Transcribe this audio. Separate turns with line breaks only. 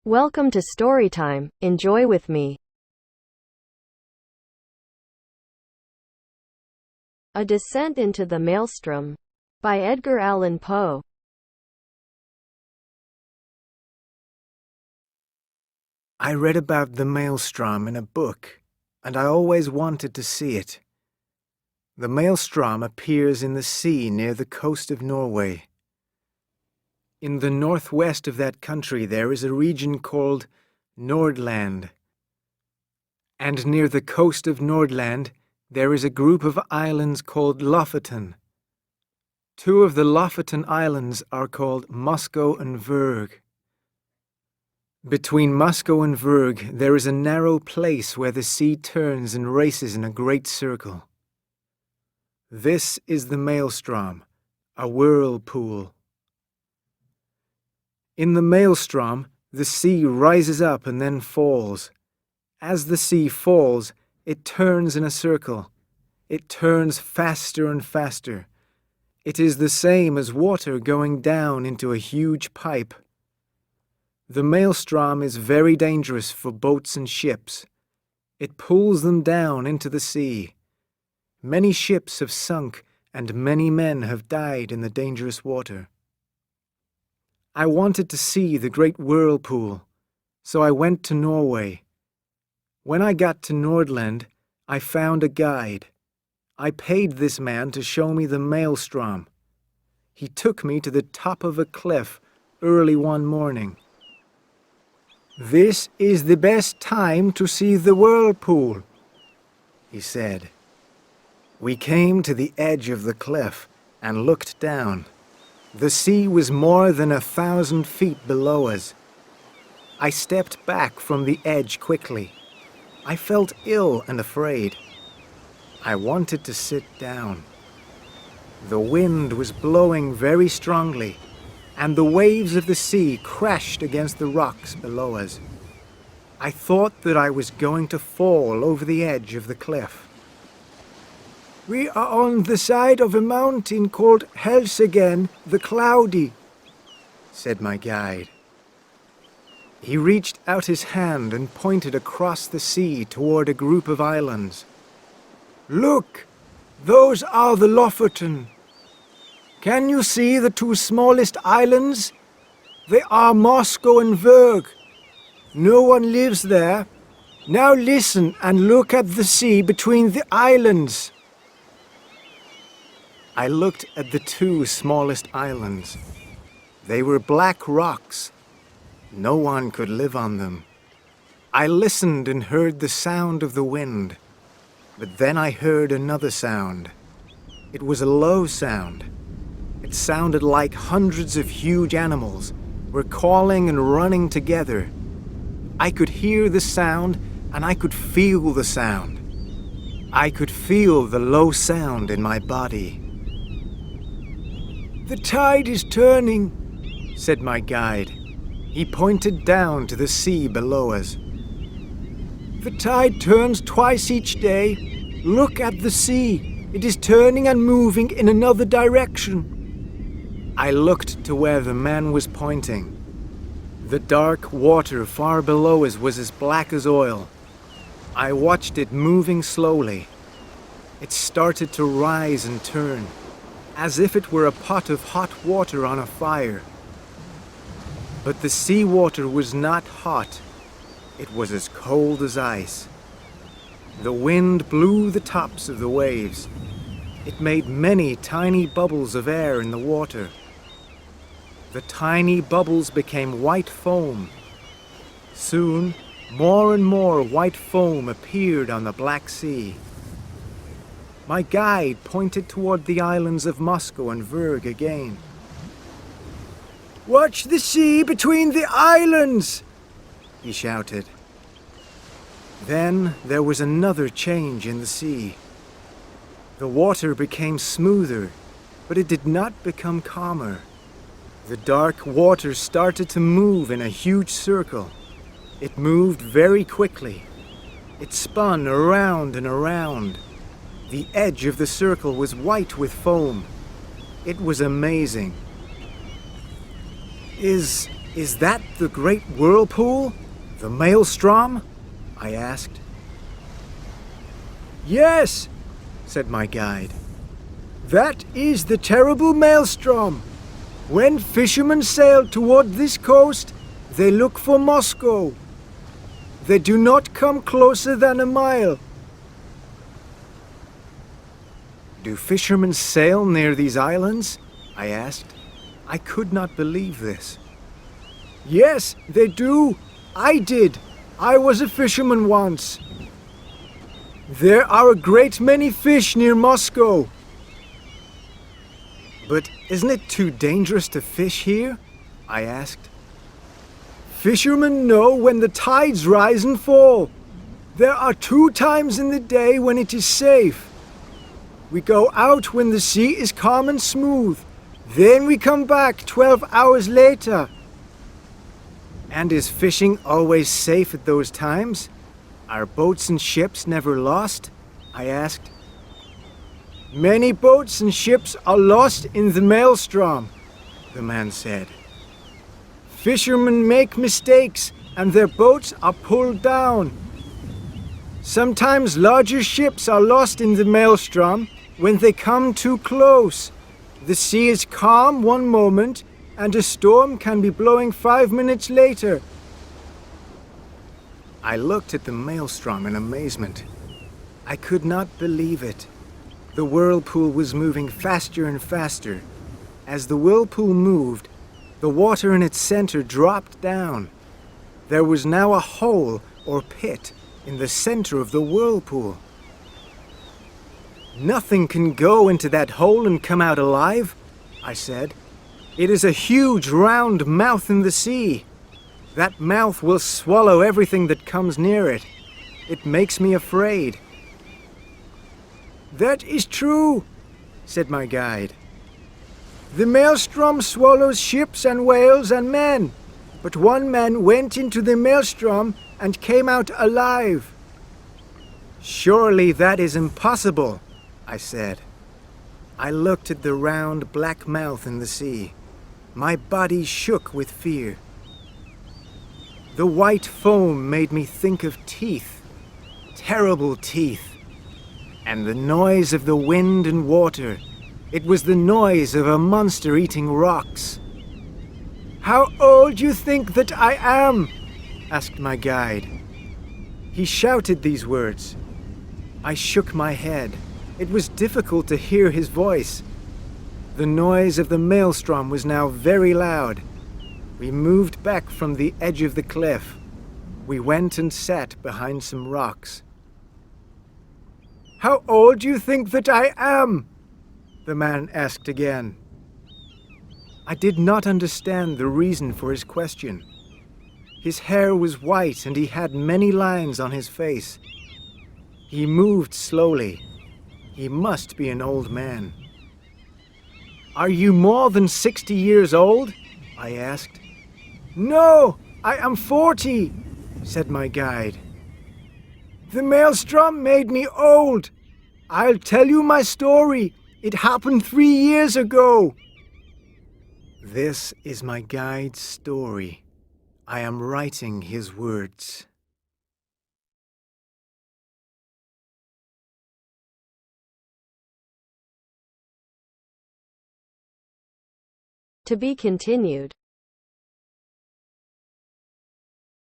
Welcome to Storytime. Enjoy with me. A Descent into the Maelstrom by Edgar Allan Poe.
I read about the Maelstrom in a book, and I always wanted to see it. The Maelstrom appears in the sea near the coast of Norway. In the northwest of that country there is a region called Nordland. And near the coast of Nordland there is a group of islands called Lofoten. Two of the Lofoten Islands are called Moscow and Vurg. Between Moscow and Vurg there is a narrow place where the sea turns and races in a great circle. This is the Maelstrom, a whirlpool. In the Maelstrom, the sea rises up and then falls. As the sea falls, it turns in a circle. It turns faster and faster. It is the same as water going down into a huge pipe. The Maelstrom is very dangerous for boats and ships. It pulls them down into the sea. Many ships have sunk and many men have died in the dangerous water. I wanted to see the great whirlpool, so I went to Norway. When I got to Nordland, I found a guide. I paid this man to show me the Maelstrom. He took me to the top of a cliff early one morning. "This is the best time to see the whirlpool," he said. We came to the edge of the cliff and looked down. The sea was more than 1,000 feet below us. I stepped back from the edge quickly. I felt ill and afraid. I wanted to sit down. The wind was blowing very strongly, and the waves of the sea crashed against the rocks below us. I thought that I was going to fall over the edge of the cliff. "We are on the side of a mountain called Helseggen the Cloudy," said my guide. He reached out his hand and pointed across the sea toward a group of islands. "Look, those are the Lofoten. Can you see the two smallest islands? They are Moscow and Vurg. No one lives there. Now listen and look at the sea between the islands." I looked at the two smallest islands. They were black rocks. No one could live on them. I listened and heard the sound of the wind. But then I heard another sound. It was a low sound. It sounded like hundreds of huge animals were calling and running together. I could hear the sound and I could feel the sound. I could feel the low sound in my body. "The tide is turning," said my guide. He pointed down to the sea below us. "The tide turns twice each day. Look at the sea. It is turning and moving in another direction." I looked to where the man was pointing. The dark water far below us was as black as oil. I watched it moving slowly. It started to rise and turn, as if it were a pot of hot water on a fire. But the seawater was not hot. It was as cold as ice. The wind blew the tops of the waves. It made many tiny bubbles of air in the water. The tiny bubbles became white foam. Soon, more and more white foam appeared on the Black Sea. My guide pointed toward the islands of Moscow and Vurg again. "Watch the sea between the islands!" he shouted. Then there was another change in the sea. The water became smoother, but it did not become calmer. The dark water started to move in a huge circle. It moved very quickly. It spun around and around. The edge of the circle was white with foam. It was amazing. Is Is that the great whirlpool? The Maelstrom? I asked. Yes, said my guide. That is the terrible Maelstrom. When fishermen sail toward this coast, they look for Moscow. They do not come closer than a mile. Do fishermen sail near these islands? I asked. I could not believe this. Yes, they do. I did. I was a fisherman once. There are a great many fish near Moscow. But isn't it too dangerous to fish here? I asked. Fishermen know when the tides rise and fall. There are 2 times in the day when it is safe. We go out when the sea is calm and smooth. Then we come back 12 hours later. And is fishing always safe at those times? Are boats and ships never lost? I asked. Many boats and ships are lost in the Maelstrom, the man said. Fishermen make mistakes and their boats are pulled down. Sometimes larger ships are lost in the Maelstrom when they come too close. The sea is calm one moment and a storm can be blowing 5 minutes later. I looked at the Maelstrom in amazement. I could not believe it. The whirlpool was moving faster and faster. As the whirlpool moved, the water in its center dropped down. There was now a hole or pit in the center of the whirlpool. Nothing can go into that hole and come out alive, I said. It is a huge round mouth in the sea. That mouth will swallow everything that comes near it. It makes me afraid. That is true, said my guide. The Maelstrom swallows ships and whales and men, but one man went into the Maelstrom and came out alive. Surely that is impossible, I said. I looked at the round black mouth in the sea. My body shook with fear. The white foam made me think of teeth, terrible teeth, and the noise of the wind and water. It was the noise of a monster eating rocks. How old do you think that I am? Asked my guide. He shouted these words. I shook my head. It was difficult to hear his voice. The noise of the Maelstrom was now very loud. We moved back from the edge of the cliff. We went and sat behind some rocks. How old do you think that I am? The man asked again. I did not understand the reason for his question. His hair was white and he had many lines on his face. He moved slowly. He must be an old man. Are you more than 60 years old? I asked. No, I am 40, said my guide. The Maelstrom made me old. I'll tell you my story. It happened 3 years ago. This is my guide's story. I am writing his words.
To be continued.